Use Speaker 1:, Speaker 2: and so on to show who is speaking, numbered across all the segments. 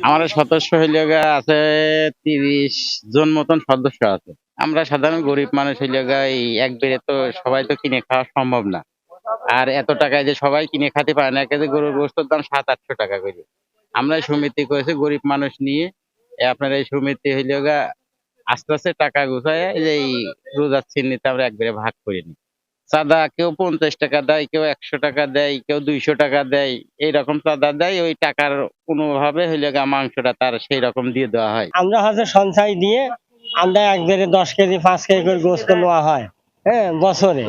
Speaker 1: আমাদের সদস্য হইলে আছে 30 জন মতন সদস্য আছে। আমরা সাধারণ গরিব মানুষ হইলে এই একবারে তো সবাই তো কিনে খাওয়া সম্ভব না। আর এত টাকায় যে সবাই কিনে খেতে পারে না। 1 কেজি গরুর গোশতের দাম 700-800 টাকা করে। আমরা সমিতি করেছি গরিব মানুষ নিয়ে। আপনার এই সমিতি হইলে আস্তে আস্তে টাকা গুছায় এই রোজার চিহ্নিতে আমরা একবারে ভাগ করে নিই। চাঁদা কেউ 50 টাকা দেয়, কেউ 100 টাকা দেয়, কেউ 200 টাকা দেয়, এইরকম চাঁদা দেয়। ওই টাকার কোনোভাবে হইলে মাংসটা তার সেই রকম দিয়ে দেওয়া হয়।
Speaker 2: আমরা হচ্ছে সঞ্চয় দিয়ে আমরা একবারে 10 কেজি 5 কেজি করে গোস্ত নেওয়া হয়, হ্যাঁ, বছরে।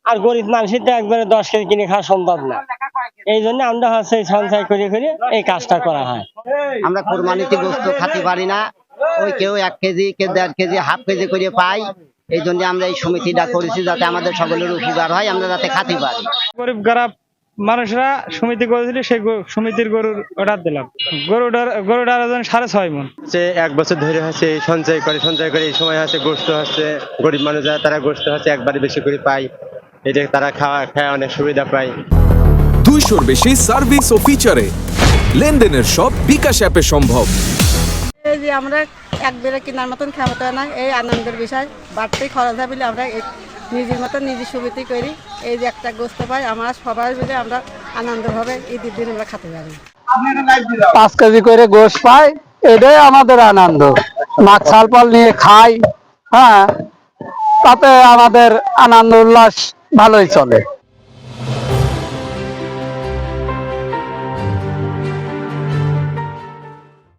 Speaker 2: আর গরিব মানুষের তো একবারে 10 কেজি কিনে খাওয়া সম্ভব না। এই জন্য আমরা হচ্ছে সঞ্চয় করে করে এই কাজটা করা হয়।
Speaker 3: আমরা কোরবানিতে গোস্ত খেতে পারি না, ওই কেউ 1 কেজি, কেউ 1.5 কেজি, হাফ কেজি করে পাই। এই জন্য আমরা এই সমিতিটা করেছি যাতে আমাদের সকলের উপকার হয়, আমরা যাতে খেতে পারি।
Speaker 4: গরিব খারাপ মানুষরা সমিতি করেছিল, সেই সমিতির গরুর অর্ডার দিলাম। গরুটার ওজন 6.5 মণ।
Speaker 5: যে 1 বছর ধরে হচ্ছে সঞ্চয় করে এই সময় হচ্ছে গোস্ত হচ্ছে গরিব মানুষ যারা তারা গোস্ত হচ্ছে একবারে বেশি করে পায়। এটা তারা খাওয়া অনেক সুবিধা পায়।
Speaker 6: 200-র বেশি সার্ভিস ও ফিচারে লেনদেনের সব বিকাশ অ্যাপে সম্ভব।
Speaker 7: এই যে আমরা একবারে কেনার মতন খাওয়াতে না, এই আনন্দের বিষয়। বাড়তেই খরচ হয় বলে আমরা নিজের মতন নিজে সমিতি করি। এই যে একটা গোস্ত পাই, আমরা সবাই মিলে আমরা আনন্দভাবে ঈদের দিন আমরা খেতে পারি।
Speaker 8: 5 কেজি করে গোস্ত পাই, এটাই আমাদের আনন্দ। মাছ ছালপাল নিয়ে খাই, হ্যাঁ, তাতে আমাদের আনন্দ উল্লাস ভালোই চলে।